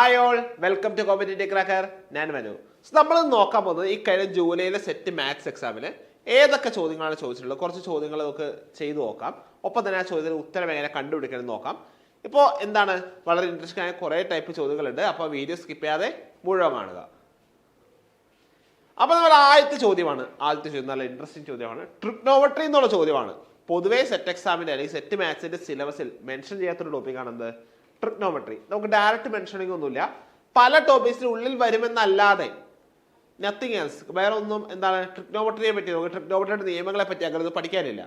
Hi all, welcome to competitive cracker. ഞാൻ മനു. നമ്മൾ നോക്കാൻ പോകുന്നത് ഈ കഴിഞ്ഞ ജൂലൈയിലെ സെറ്റ് മാത്സ് എക്സാമിൽ ഏതൊക്കെ ചോദ്യങ്ങളാണ് ചോദിച്ചിട്ടുള്ളത്. കുറച്ച് ചോദ്യങ്ങൾ നമുക്ക് ചെയ്തു നോക്കാം. ഒപ്പം തന്നെ ആ ചോദ്യത്തിന് ഉത്തരം എങ്ങനെ കണ്ടുപിടിക്കണം നോക്കാം. ഇപ്പോൾ എന്താണ് വളരെ ഇൻട്രസ്റ്റിംഗ് ആയ കുറേ ടൈപ്പ് ചോദ്യങ്ങളുണ്ട്. അപ്പോൾ വീഡിയോ സ്കിപ്പ് ചെയ്യാതെ മുഴുവൻ കാണുക. അപ്പോൾ നമ്മുടെ ആദ്യത്തെ ചോദ്യം നല്ല ഇൻട്രസ്റ്റിംഗ് ചോദ്യമാണ്. ട്രിഗ്നോമെട്രി എന്നുള്ള ചോദ്യമാണ്. പൊതുവേ സെറ്റ് എക്സാമിൻ്റെ അല്ലെങ്കിൽ സെറ്റ് മാത്സിന്റെ സിലബസിൽ മെൻഷൻ ചെയ്യാത്തൊരു ടോപ്പിക്കാണ് എന്ത്? ട്രിഗ്നോമെട്രി. നമുക്ക് ഡയറക്റ്റ് മെൻഷനിങ് ഒന്നുമില്ല. പല ടോപ്പിക്സിന് ഉള്ളിൽ വരുമെന്നല്ലാതെ നത്തിങ് എൽസ്, വേറെ ഒന്നും എന്താണ് ട്രിഗ്നോമെട്രിയെ പറ്റി നമുക്ക് ട്രിഗ്നോമെട്രിയുടെ നിയമങ്ങളെ പറ്റി അങ്ങനെ പഠിക്കാനില്ല.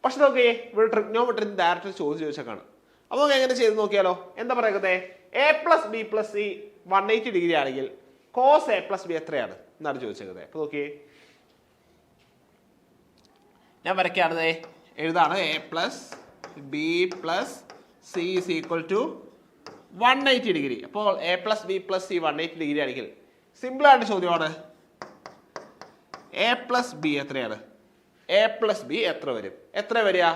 പക്ഷെ നോക്കിയേ, ഇവിടെ ട്രിഗ്നോമെട്രി ഡയറക്റ്റ് ചോദിച്ചേക്കാണ്. അപ്പോൾ നമുക്ക് എങ്ങനെ ചെയ്ത് നോക്കിയാലോ? എന്താ പറയുന്നത്? A plus B plus C 180 degree ആണെങ്കിൽ കോസ് എ പ്ലസ് ബി എത്രയാണ് എന്നാണ് ചോദിച്ചത്. അപ്പോൾ നോക്കിയേ, ഞാൻ വരയ്ക്കുകയാണത്, എഴുതാണ് A plus B plus C is equal to 180 degree. അപ്പോൾ A plus B plus C 180 degree ആണെങ്കിൽ സിമ്പിളായിട്ട് ചോദ്യമാണ് എ പ്ലസ് ബി എത്രയാണ്? എ പ്ലസ് ബി എത്ര വരും? എത്ര വരിക?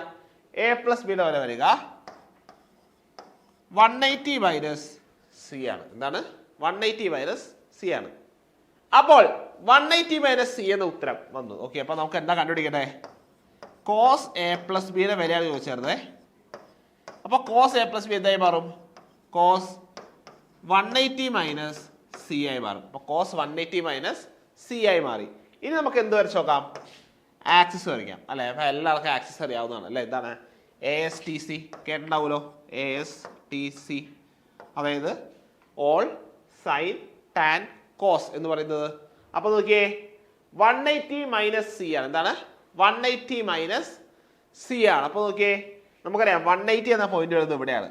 എ പ്ലസ് ബിയുടെ വില വരിക 180 മൈനസ് സി ആണ്. എന്താണ്? 180 മൈനസ് സി ആണ്. അപ്പോൾ 180 മൈനസ് സി എന്ന ഉത്തരം വന്നു. ഓക്കെ, അപ്പൊ നമുക്ക് എന്താ കണ്ടുപിടിക്കട്ടെ? കോസ് എ പ്ലസ് ബിയുടെ വിലയാണ് ചോദിച്ചത്. അപ്പൊ കോസ് എ പ്ലസ് ബി എന്തായി മാറും? കോസ് 180 മൈനസ് സി ആയി മാറും. അപ്പൊ കോസ് 180 മൈനസ് സി ആയി മാറി. ഇനി നമുക്ക് എന്ത് വരച്ച് നോക്കാം? ആക്സിസ് വരയ്ക്കാം അല്ലെ? അപ്പൊ എല്ലാവർക്കും ആക്സിസ് അറിയാവുന്നതാണ് അല്ലെ? എന്താണ്? എ എസ് ടി സി കേട്ടിട്ടുണ്ടാവുമല്ലോ. എ എസ് ടി സി, അതായത് ഓൾ സൈൻ ടാൻ കോസ് എന്ന് പറയുന്നത്. അപ്പൊ നോക്കിയേ, 180 മൈനസ് സി ആണ്. എന്താണ്? 180 മൈനസ് സി ആണ്. അപ്പൊ നോക്കിയേ, നമുക്കറിയാം 180 എന്ന പോയിന്റ് വരുന്നത് ഇവിടെയാണ്.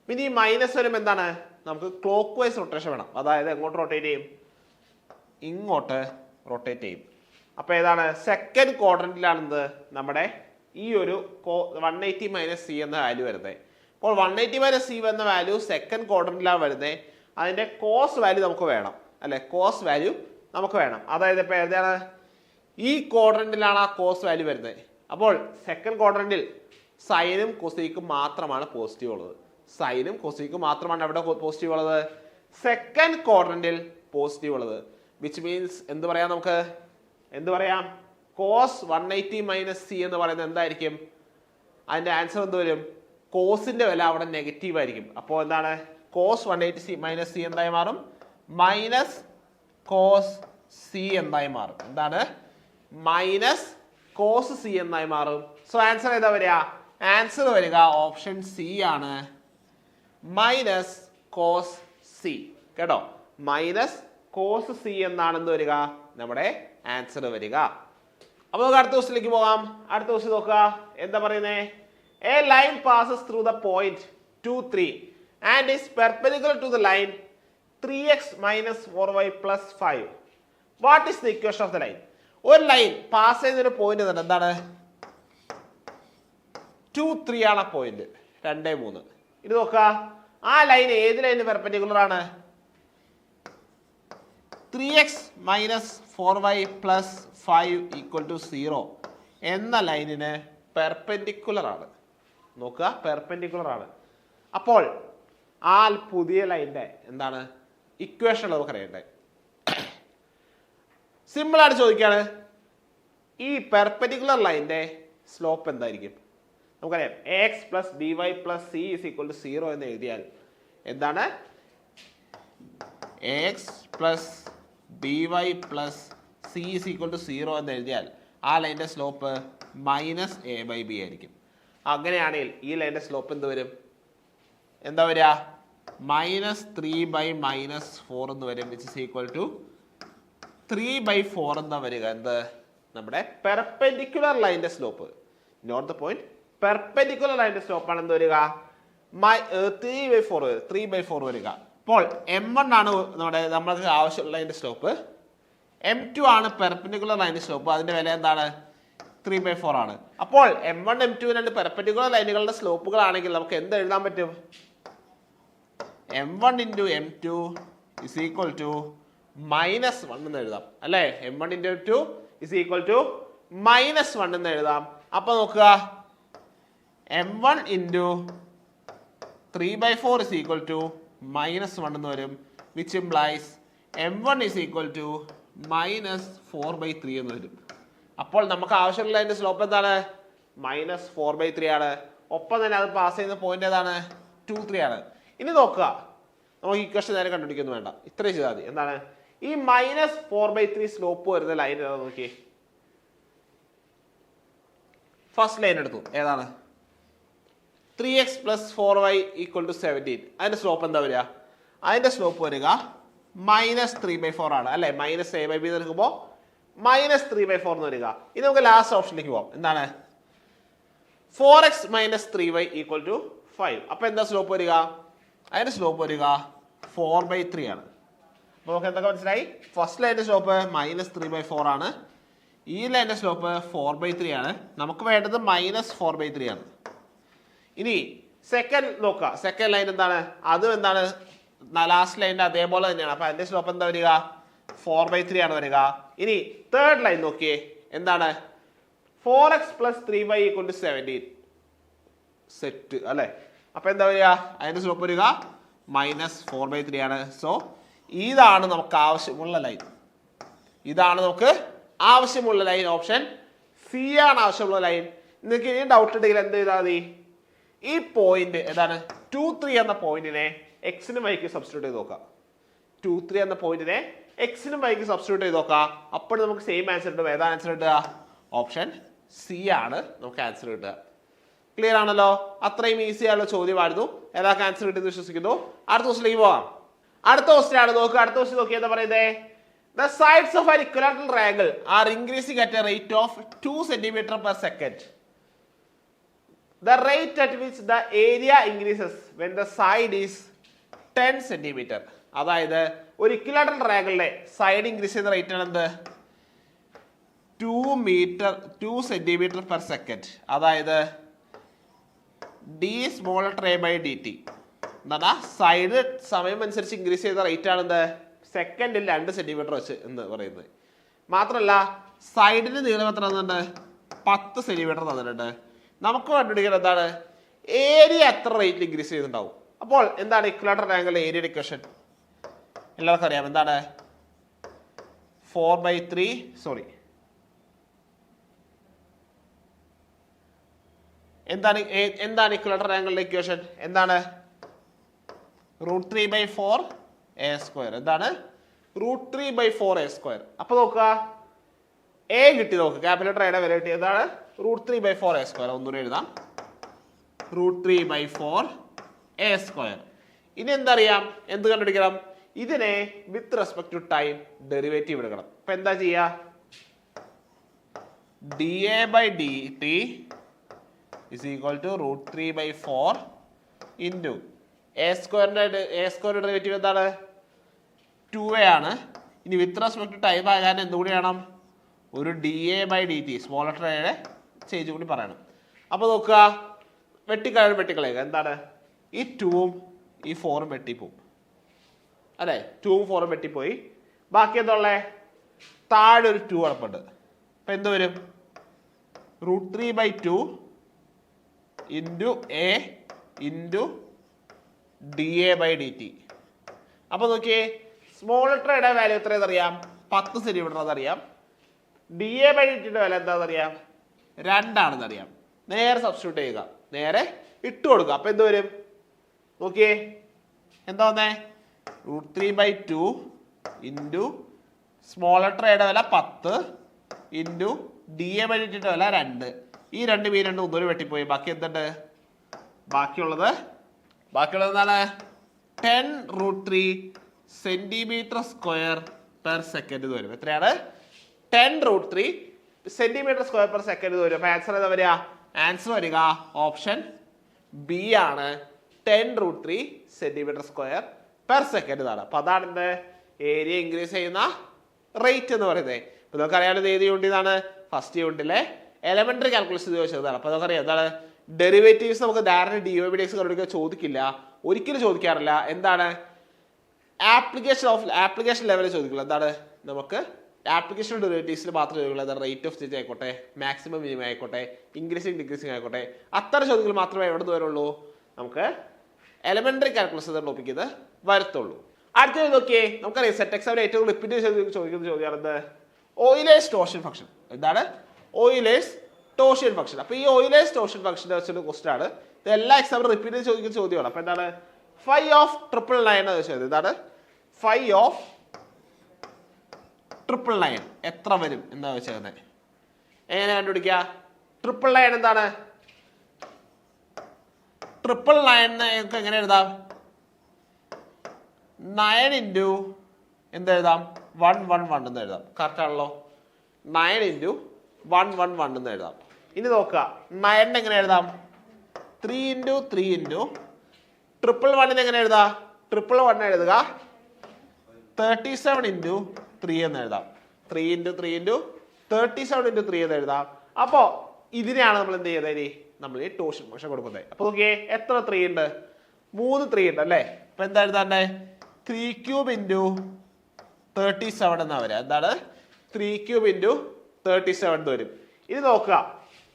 പിന്നെ ഈ മൈനസ് വരുമ്പോൾ എന്താണ്? നമുക്ക് ക്ലോക്ക് വൈസ് റൊട്ടേഷൻ വേണം. അതായത് എങ്ങോട്ട് റൊട്ടേറ്റ് ചെയ്യും? ഇങ്ങോട്ട് റൊട്ടേറ്റ് ചെയ്യും. അപ്പൊ ഏതാണ്? സെക്കൻഡ് ക്വാഡ്രന്റിലാണെന്ത് നമ്മുടെ ഈ ഒരു 180 മൈനസ് സി എന്ന വാല്യൂ വരുന്നത്. അപ്പോൾ 180 മൈനസ് സി എന്ന വാല്യൂ സെക്കൻഡ് ക്വാഡ്രന്റിലാണ് വരുന്നത്. അതിന്റെ കോസ് വാല്യൂ നമുക്ക് വേണം അല്ലെ? കോസ് വാല്യൂ നമുക്ക് വേണം. അതായത് ഇപ്പൊ ഏതാണ്? ഈ ക്വാഡ്രന്റിലാണ് ആ കോസ് വാല്യൂ വരുന്നത്. അപ്പോൾ സെക്കൻഡ് ക്വാഡ്രന്റിൽ സൈനും കൊസീക്കും മാത്രമാണ് പോസിറ്റീവ് ഉള്ളത്. സൈനും കൊസീക്കും മാത്രമാണ് അവിടെ പോസിറ്റീവ് ഉള്ളത്. സെക്കൻഡ് ക്വാഡ്രന്റിൽ പോസിറ്റീവ് ഉള്ളത്. വിച്ച് മീൻസ് എന്ത് പറയാം? നമുക്ക് എന്ത് പറയാം? കോസ് 180 മൈനസ് സി എന്ന് പറയുന്നത് എന്തായിരിക്കും? അതിന്റെ ആൻസർ എന്ത് വരും? കോസിന്റെ വില അവിടെ നെഗറ്റീവ് ആയിരിക്കും. അപ്പോൾ എന്താണ്? കോസ് 180 മൈനസ് സി എന്തായി മാറും? മൈനസ് കോസ് സി എന്തായി മാറും. എന്താണ്? മൈനസ് കോസ് സി എന്നായി മാറും. സോ ആൻസർ ഏതാ വരിക? ആൻസർ വരിക ഓപ്ഷൻ സി ആണ്, മൈനസ് കോസ് സി. കേട്ടോ, മൈനസ് കോസ് സി എന്നാണ് എന്ത് വരിക? നമ്മുടെ ആൻസർ വരിക. അപ്പൊ നമുക്ക് അടുത്ത ക്വസ്റ്റിലേക്ക് പോകാം. അടുത്ത ക്വസ്റ്റ്യൻ നോക്കുക. എന്താ പറയുന്നേ? A line passes through the point 2, 3 and is perpendicular to the line 3x minus 4y plus 5. What is the equation of the line? ഒരു ലൈൻ പാസ് ചെയ്യുന്നൊരു പോയിന്റ് തന്നെ. എന്താണ്? 2, 3 ആണ് പോയിന്റ്. 2, 3. ഇത് നോക്കുക, ആ ലൈൻ ഏത് ലൈനിന് പെർപെൻഡിക്കുലർ ആണ്? 3x minus 4y plus 5 equal to 0 എന്ന ലൈനിന് പെർപെൻഡിക്കുലർ ആണ്. നോക്കുക, പെർപെൻഡിക്കുലർ ആണ്. അപ്പോൾ ആ പുതിയ ലൈനിന്റെ എന്താണ് ഇക്വേഷൻ നമുക്ക് അറിയണ്ടേ? സിമ്പിൾ ആയിട്ട് ചോദിക്കുകയാണ്, ഈ പെർപെൻഡിക്കുലർ ലൈനിന്റെ സ്ലോപ്പ് എന്തായിരിക്കും? നമുക്കറിയാം X plus B Y plus C is equal to 0 എന്ന് എഴുതിയാൽ എന്താണ്? X plus B Y plus C is equal to 0 എന്ന് എഴുതിയാൽ ആ ലൈനിന്റെ slope minus A by B ആയിരിക്കും. അങ്ങനെയാണെങ്കിൽ ഈ ലൈനിന്റെ സ്ലോപ്പ് എന്ത് വരും? എന്താ വരിക? മൈനസ് 3 ബൈ മൈനസ് 4 എന്ന് വരും. വിച്ച് ഇസ് ഈക്വൽ ടു 3/4 എന്താ വരിക? എന്ത്? നമ്മുടെ പെർപെൻഡിക്കുലർ ലൈനിന്റെ slope, note the point. Perpendicular ലൈനിന്റെ സ്ലോപ്പ് ആണ് എന്ത് വരിക? 3/4 വരിക. അപ്പോൾ M1 ആണ് നമ്മൾക്ക് ആവശ്യമുള്ള ലൈനിന്റെ സ്ലോപ്പ്. M2 ആണ് പെർപെൻഡിക്കുലർ ലൈനിന്റെ സ്ലോപ്പ്. അതിന്റെ വില എന്താണ്? 3/4 ആണ്. അപ്പോൾ M1 M2 രണ്ട് പെർപെൻഡിക്കുലർ ലൈനുകളുടെ സ്ലോപ്പുകളാണെങ്കിൽ നമുക്ക് എന്ത് എഴുതാൻ പറ്റും? M1 into M2 is equal to -1 എന്ന് എഴുതാം അല്ലേ? M1 into M2 is equal to -1 എന്ന് എഴുതാം. അപ്പൊ നോക്കുക, M1 into 3/4 is equal to -1 എന്ന് വരും, which implies m1 is equal to -4/3 എന്ന് വരും. അപ്പോൾ നമുക്ക് ആവശ്യമുള്ള അതിന്റെ സ്ലോപ്പ് എന്താണ്? -4/3 ആണ്. ഒപ്പം തന്നെ അത് പാസ് ചെയ്യുന്ന പോയിന്റ് ഏതാണ്? 2, 3 ആണ്. ഇനി നോക്കുക, നമുക്ക് ഇക്വേഷൻ നേരെ കണ്ടുപിടിക്കുന്നു വേണ്ട, ഇത്രയും ചെയ്താൽ മതി. എന്താണ് ഈ -4/3 സ്ലോപ്പ് വരുന്ന ലൈൻ ഏതാണെന്ന് നോക്കി. ഫസ്റ്റ് ലൈൻ എടുത്തു, ഏതാണ്? 3x + 4y = 17. അതിന്റെ സ്ലോപ്പ് എന്താ വരിക? അതിന്റെ സ്ലോപ്പ് വരിക -3/4 ആണ് അല്ലെ. -a/b എടുക്കുമ്പോൾ -3/4 എന്ന് വരിക. ഇനി നമുക്ക് ലാസ്റ്റ് ഓപ്ഷനിലേക്ക് പോവാം. എന്താണ്? 4x - 3y = 5. അപ്പൊ എന്താ സ്ലോപ്പ് വരിക? അതിന്റെ സ്ലോപ്പ് വരിക 4/3 ആണ്. അപ്പൊ നമുക്ക് എന്തൊക്കെ മനസ്സിലായി? ഫസ്റ്റ് ലൈനിന്റെ സ്ലോപ്പ് -3/4 ആണ്. ഈ ലൈനിന്റെ സ്ലോപ്പ് 4/3 ആണ്. നമുക്ക് വേണ്ടത് -4/3 ആണ്. ഇനി സെക്കൻഡ് നോക്കുക. സെക്കൻഡ് ലൈൻ എന്താണ്? അതും എന്താണ്? ലാസ്റ്റ് ലൈനിന്റെ അതേപോലെ തന്നെയാണ്. അപ്പൊ അതിന്റെ സ്ലോപ്പ് എന്താ വരിക? 4/3 ആണ് വരിക. ഇനി തേർഡ് ലൈൻ നോക്കിയേ, എന്താണ്? 4x + 3y = 17 സെറ്റ് അല്ലെ. അപ്പൊ എന്താ വരിക? അതിന്റെ സ്ലോപ്പ് വരിക -4/3 ആണ്. സോ ഇതാണ് നമുക്ക് ആവശ്യമുള്ള ലൈൻ. ഇതാണ് നമുക്ക് ആവശ്യമുള്ള ലൈൻ. ഓപ്ഷൻ സി ആണ് ആവശ്യമുള്ള ലൈൻ. നിങ്ങൾക്ക് ഇനി ഡൗട്ട് ഉണ്ടെങ്കിൽ എന്ത് ചെയ്താൽ മതി? ഈ പോയിന്റ് ഏതാണ്? 2, 3 എന്ന പോയിന്റിനെ എക്സിനും വൈക്ക് സബ്സ്റ്റിറ്റ്യൂട്ട് ചെയ്ത് നോക്കാം. 2, 3 എന്ന പോയിന്റിനെ എക്സിനും വൈക്ക് സബ്സ്റ്റിറ്റ്യൂട്ട് ചെയ്ത് നോക്കാം. അപ്പോൾ നമുക്ക് സെയിം ആൻസർ കിട്ടും. ഏതാണ് ആൻസർ കിട്ടുക? ഓപ്ഷൻ സി ആണ് നമുക്ക് ആൻസർ കിട്ടുക. ക്ലിയർ ആണല്ലോ? അത്രയും ഈസി ആയുള്ള ചോദ്യമായിരുന്നു. എല്ലാവർക്കും ആൻസർ കിട്ടുമെന്ന് വിശ്വസിക്കുന്നു. അടുത്ത ക്വസ്റ്റിലേക്ക് പോവാം. അടുത്ത ക്വസ്റ്റ്യൻ ആണ് നോക്കുക. അടുത്ത ക്വസ്റ്റ്യൻ നോക്കി എന്താ പറയുന്നത്? The sides of an equilateral triangle are increasing at a rate of 2 cm/s. The rate at which the area increases when the side is 10 cm. അതായത് ഒരു ഇക്വിലാറ്ററൽ ട്രയാങ്കിളിലെ സൈഡ് ഇൻക്രീസ് ചെയ്യുന്ന റേറ്റ് ആണ് എന്ത്? 2 cm/s. അതായത് d/dt എന്നാ side സമയം അനുസരിച്ച് increase ചെയ്ത റേറ്റ് ആണ് എന്ത്? സെക്കൻഡിൽ 2 സെന്റിമീറ്റർ വെച്ച് എന്ന് പറയുന്നത്. മാത്രമല്ല സൈഡിന് നീളം എത്ര തന്നിട്ടുണ്ട്? 10 സെന്റിമീറ്റർ തന്നിട്ടുണ്ട്. നമുക്ക് കണ്ടുപിടിക്കുന്നത് എന്താണ്? ഏരിയ എത്ര റേറ്റിൽ ഇൻക്രീസ് ചെയ്തിട്ടുണ്ടാവും. അപ്പോൾ എന്താണ് ഇക്വിലാറ്ററൽ ട്രയാങ്കിളിലെ ഏരിയയുടെ ഇക്വേഷൻ? എല്ലാവർക്കും അറിയാം. എന്താണ്? 4/3 എന്താണ് ഇക്വിലാറ്ററൽ ട്രയാങ്കിളിലെ ഇക്വേഷൻ? എന്താണ്? √3/4a². എന്താണ്? √3/4a². അപ്പൊ നോക്കുക, എ കിട്ടി. നോക്കുക, ക്യാപിറ്റൽ എയുടെ വില കിട്ടി. എന്താണ്? √3/4a². ഒന്നുകൂടെ എഴുതാം, √3/4a². ഇനി എന്തറിയാം? എന്ത് കണ്ടുപിടിക്കണം? ഇതിനെ with respect to time derivative എടുക്കണം. അപ്പൊ എന്താ ചെയ്യാ? dA/dt is equal to √3/4 into a²ന്റെ derivative എന്താണ്? 2a ആണ്. ഇനി വിത്ത് റെസ്പെക്ട് ടു ടൈം ആകാൻ എന്തുകൂടി വേണം? ഒരു dA/dt സ്മോൾ ലെറ്റർ എയുടെ ചേഞ്ച് കൂടി പറയണം. അപ്പൊ നോക്കുക, വെട്ടിക്കളയുക. എന്താണ്? ഈ 2ഉം ഈ 4ഉം വെട്ടിപ്പോവും അല്ലെ. 2ഉം 4ഉം വെട്ടിപ്പോയി. ബാക്കി എന്താ? താഴെ ഒരു 2 കിടപ്പുണ്ട്. അപ്പൊ എന്ത് വരും? √3/2 into a into dA/dt. അപ്പൊ നോക്കിയേ, സ്മോൾ ലെറ്റർ വാല്യൂ എത്രയെന്ന് അറിയാം? 10 സെന്റിമീറ്റർ എന്നറിയാം. dA/dtയുടെ വില എന്താണെന്ന് അറിയാം? 2 ആണെന്ന് അറിയാം. നേരെ സബ്സ്റ്റിറ്റ്യൂട്ട് ചെയ്യുക, നേരെ ഇട്ട് കൊടുക്കുക. അപ്പൊ എന്ത് വരും? നോക്കിയേ, എന്താ വന്നേ? √3/2 into സ്മോൾ ലെറ്റർ വില 10 into dA/dtയുടെ വില 2. ഈ 2 ഒന്നൊരു വെട്ടിപ്പോയി. ബാക്കി എന്തുണ്ട്? ബാക്കിയുള്ളത് എന്താണ്? 10√3 cm²/s എന്ന് വരും. എത്രയാണ്? 10√3 cm²/s എന്ന് വരും. അപ്പൊ ആൻസർ ഏതാ വരിക? ആൻസർ വരിക ഓപ്ഷൻ ബി ആണ്. 10√3 cm²/s എന്നാണ്. അപ്പൊ അതാണ് എന്ത്? ഏരിയ ഇൻക്രീസ് ചെയ്യുന്ന റേറ്റ് എന്ന് പറയുന്നത്. ഇപ്പൊ നമുക്കറിയാലോ ഏത് യൂണിറ്റാണ്? ഫസ്റ്റ് യൂണിറ്റിലെ എലമെന്ററി കാൽക്കുലേഷൻ ചോദിച്ചതാണ്. അപ്പൊ നമുക്കറിയാം എന്താണ്? ഡെറിവേറ്റീവ്സ് നമുക്ക് ഡയറക്റ്റ് dA/dx കണ്ടുപിടിക്കാൻ ചോദിക്കില്ല, ഒരിക്കലും ചോദിക്കാറില്ല. എന്താണ്? ആപ്ലിക്കേഷൻ ലെവലിൽ ചോദിക്കില്ല. എന്താണ്? നമുക്ക് ആപ്ലിക്കേഷൻ ഡെറിവേറ്റീവ്സിൽ മാത്രമേ ചോദിക്കുള്ളൂ. റേറ്റ് ഓഫ് ചേഞ്ച് ആയിക്കോട്ടെ, മാക്സിമം മിനിമം ആയിക്കോട്ടെ, ഇൻക്രീസിങ് ഡിക്രീസിങ് ആയിക്കോട്ടെ, അത്തരം ചോദ്യങ്ങൾ മാത്രമേ എവിടെ നിന്ന് വരുള്ളൂ? നമുക്ക് എലിമെന്ററി കാൽക്കുലസ് എന്ന ടോപ്പിക് ഇത് വരത്തുള്ളൂ. അടുത്തത് നോക്കിയേ, നമുക്കറിയാം സെറ്റ് എക്സാമിന് ഏറ്റവും റിപ്പീറ്റ് ചോദിക്കുന്ന ചോദ്യമാണ് ഓയിലേഴ്സ് ടോർഷൻ ഫംഗ്ഷൻ. എന്താണ് ഓയിലേഴ്സ് ടോർഷൻ ഫംഗ്ഷൻ? അപ്പൊ ഈ ഓയിലേഴ്സ് ടോർഷൻ ഫംഗ്ഷനെ വെച്ചൊരു ക്വസ്റ്റൻ ആണ്. ഇത് എല്ലാ എക്സാമിനും റിപ്പീറ്റ് ചോദിക്കുന്ന ചോദ്യമാണ്. അപ്പൊ എന്താണ് ഫൈ ഓഫ് 999 ചോദിച്ചത്. ഇതാണ് ഫൈ ഓഫ് 999 എത്ര വരും എന്നാ വെച്ചത്. എങ്ങനെ കണ്ടുപിടിക്കുക? 999 എന്താണ്? 999 എങ്ങനെ എഴുതാം? 9 ഇൻറ്റു എന്തെഴുതാം? 111 എന്ന് എഴുതാം. കറക്റ്റ് ആണല്ലോ. 9 ഇൻറ്റു 111 എന്ന് എഴുതാം. ഇനി നോക്കുക 9 എങ്ങനെ എഴുതാം? 3 ഇൻറ്റു 3 ഇൻറ്റു 111 എങ്ങനെ എഴുതാം? 111 എഴുതുക 37 ഇൻറ്റു 3 എന്ന് എഴുതാം. 3 ഇൻറ്റു 3 ഇൻറ്റു 37 ഇൻറ്റു 3 എന്ന് എഴുതാം. അപ്പോ ഇതിനെയാണ് നമ്മൾ എന്ത് ചെയ്യുന്നത്? ഇനി നമ്മൾ ഈ ടോർഷൻ ഫംഗ്ഷൻ കൊടുക്കുന്നത്. അപ്പൊ നോക്കിയേ എത്ര 3 ഉണ്ട്? 3 3 ഉണ്ട് അല്ലേ? അപ്പൊ എന്താ എഴുതാണ്ടേ? 3 ക്യൂബ് ഇൻറ്റു 37 എന്നാ വരിക. എന്താണ് 3 ക്യൂബ് ഇൻറ്റു 37 വരും. ഇനി നോക്കുക,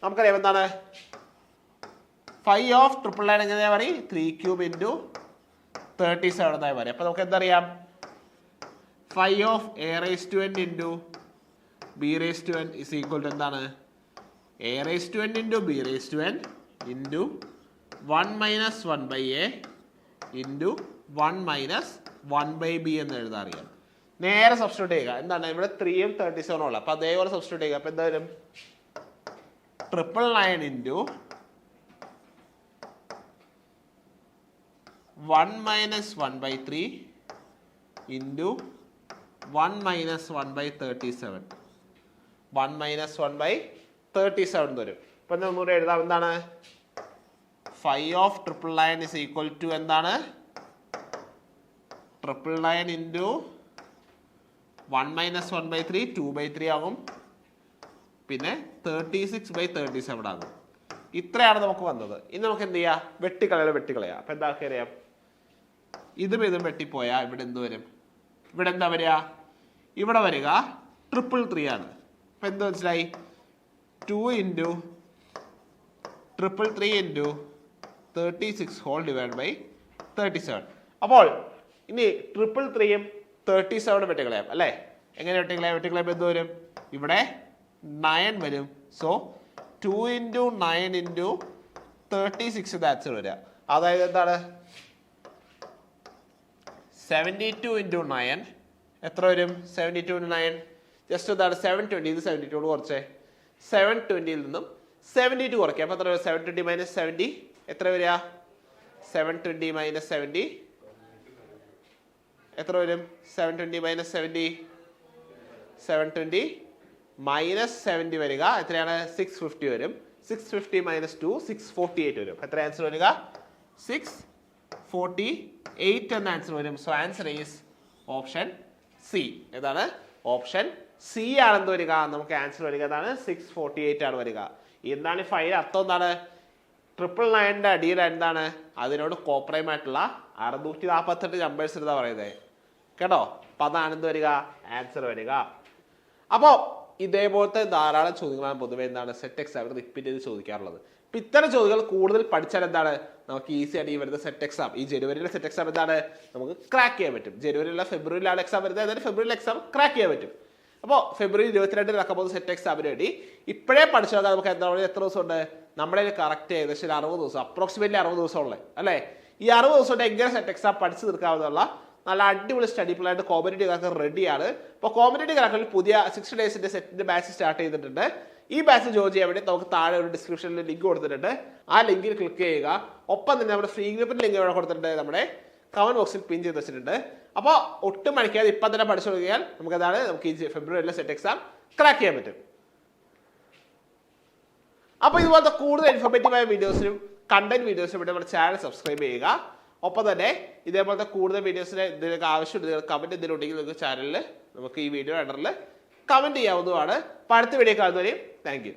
നമുക്കറിയാം എന്താണ് ഫൈ ഓഫ് 999 എങ്ങനെയാ പറയും? 3 ക്യൂബ് ഇൻറ്റു 37 എന്നായി പറയും. അപ്പൊ നമുക്ക് എന്തറിയാം? Phi of A raise to n into B raise to n is equal to എന്താണ്? A raise to n into B raise to n into 1 minus 1 by A into 1 minus 1 by B എന്ന് എഴുതാൻ അറിയാം. നേരെ substitute ചെയ്യുക. എന്താണ് ഇവിടെ 3യും 37 ഉള്ള. അപ്പൊ അതേപോലെ സബ്സ്റ്റിറ്റ്യൂട്ട് ചെയ്യുക. അപ്പൊ എന്താ വരും? 999 into 1 minus 1 by 3 into 1 minus 1 by 37. 1 minus 1 by 37 വരും. ഇപ്പൊ നമുക്ക് എഴുതാം എന്താണ്? Phi of 999 is equal to എന്താണ്? 999 ഇൻറ്റു 1 മൈനസ് 1 ബൈ 3 2 ബൈ 3 ആകും. പിന്നെ 36 ബൈ 37 ആകും. ഇത്രയാണ് നമുക്ക് വന്നത്. ഇനി നമുക്ക് എന്ത് ചെയ്യാം? വെട്ടിക്കളയാം. അപ്പൊ എന്താ അറിയാം? ഇതും വെട്ടിപ്പോയാൽ ഇവിടെ എന്ത് വരും? ഇവിടെ എന്താ വരിക? ഇവിടെ വരിക 333 ആണ്. അപ്പൊ എന്ത് മനസ്സിലായി? 2 into 333 into 36 whole divide by 37. അപ്പോൾ ഇനി 333യും 37 വെട്ടിക്കളയാം അല്ലേ? എങ്ങനെ വെട്ടിക്കളയാം എന്ത് വരും? ഇവിടെ 9 വരും. സോ 2 ഇൻറ്റു 9 ഇൻറ്റു 36 ആൻസർ വരിക. അതായത് എന്താണ്? 72 ഇൻറ്റു 9 എത്ര വരും? 72 ഇൻറ്റു 9 ജസ്റ്റ് എന്താണ് 720. ഇത് 72 കുറച്ചേ. 720യിൽ നിന്നും 72 കുറയ്ക്കാം. അപ്പൊ എത്ര വരും? 720 മൈനസ് 70 എത്ര വരിക? 720 മൈനസ് 70 എത്ര വരും? 720 മൈനസ് 70 720 മൈനസ് 70 വരിക എത്രയാണ്? 650 വരും. 650 മൈനസ് 2 648 വരും. എത്ര ആൻസർ വരിക? 648 എന്ന ആൻസർ വരും. So answer is option C. ഏതാണ്? ഓപ്ഷൻ സി ആണെന്ന് വരിക. നമുക്ക് ആൻസർ വരിക എന്താണ്? 648 ആണ് വരിക. എന്താണ് ഈ ഫൈൽ അർത്ഥം? എന്താണ്? 999 അടിയിൽ എന്താണ്? അതിനോട് കോപ്രൈം ആയിട്ടുള്ള 648 നമ്പേഴ്സ് എന്താ പറയുന്നത് കേട്ടോ? അപ്പൊ അതാണ് എന്ത് വരിക? ആൻസർ വരിക. അപ്പോ ഇതേപോലത്തെ ധാരാളം ചോദ്യങ്ങളാണ് പൊതുവെ എന്താണ് സെറ്റ് എക്സാമിന് റിപ്പീറ്റ് ചെയ്ത് ചോദിക്കാറുള്ളത്. അപ്പൊ ഇത്തരം ചോദ്യങ്ങൾ കൂടുതൽ പഠിച്ചാൽ എന്താണ് നമുക്ക് ഈസി ആയിട്ട് ഈ വരുന്ന സെറ്റ് എക്സാം, ഈ ജനുവരിയിലെ സെറ്റ് എക്സാം എന്താണ് നമുക്ക് ക്രാക്ക് ചെയ്യാൻ പറ്റും. ജനുവരിയിലെ ഫെബ്രുവരിയിലാണ് എക്സാം വരുന്നത്. അതായത് ഫെബ്രുവരിയിലെ എക്സാം ക്രാക്ക് ചെയ്യാൻ പറ്റും. അപ്പോൾ ഫെബ്രുവരി 22 നടക്കാൻ പോകുന്ന സെറ്റ് എക്സാമിന് വേണ്ടി ഇപ്പോഴേ പഠിച്ചു നോക്കാൻ നമുക്ക് എന്താ പറയുക? എത്ര ദിവസം ഉണ്ട് നമ്മുടെ കറക്റ്റ് ഏകദേശം 60 ദിവസം, അപ്രോക്സിമേറ്റ്ലി 60 ദിവസം ഉള്ളത് അല്ലേ? ഈ 60 ദിവസം കൊണ്ട് എങ്ങനെ സെറ്റ് എക്സാം പഠിച്ചു തീർക്കാവുന്ന നല്ല അടിപൊളി സ്റ്റഡി പ്ലാനായിട്ട് കോമ്പറ്റേറ്റീവ് ക്രാക്കർ റെഡിയാണ്. ഇപ്പോൾ കോമ്പറ്റേറ്റീവ് ക്രാക്കറിൽ പുതിയ 60 ഡേയ്സിന്റെ സെറ്റിന്റെ ബാച്ച് സ്റ്റാർട്ട് ചെയ്തിട്ടുണ്ട്. ഈ ബാച്ച് ജോയിൻ ചെയ്യാൻ വേണ്ടി നമുക്ക് താഴെ ഒരു ഡിസ്ക്രിപ്ഷനിൽ ലിങ്ക് കൊടുത്തിട്ടുണ്ട്. ആ ലിങ്കിൽ ക്ലിക്ക് ചെയ്യുക. ഒപ്പം തന്നെ നമ്മുടെ ഫ്രീ ഗ്രൂപ്പിന്റെ ലിങ്ക് ഇവിടെ കൊടുത്തിട്ടുണ്ട്. നമ്മുടെ കമന്റ് ബോക്സിൽ പിൻ ചെയ്ത് വെച്ചിട്ടുണ്ട്. അപ്പോൾ ഒട്ടും മണിക്കാതെ ഇപ്പം തന്നെ പഠിച്ചു തുടങ്ങിയാൽ നമുക്ക് ഈ ഫെബ്രുവരിയിലെ സെറ്റ് എക്സാം ക്രാക്ക് ചെയ്യാൻ പറ്റും. അപ്പോൾ ഇതുപോലത്തെ കൂടുതൽ ഇൻഫോർമേറ്റീവായ വീഡിയോസിനും കണ്ടന്റ് വീഡിയോസിനും വേണ്ടി നമ്മുടെ ചാനൽ സബ്സ്ക്രൈബ് ചെയ്യുക. ഒപ്പം തന്നെ ഇതേപോലത്തെ കൂടുതൽ വീഡിയോസിന് ഇതിനൊക്കെ ആവശ്യമുണ്ട് കമന്റ് എന്തെങ്കിലും ഉണ്ടെങ്കിൽ നിങ്ങൾക്ക് ചാനലിൽ നമുക്ക് ഈ വീഡിയോ അണ്ടറിൽ കമന്റ് ചെയ്യാവുന്നതാണ്. അടുത്ത വീഡിയോ കാണുന്നവരെയും താങ്ക് യു.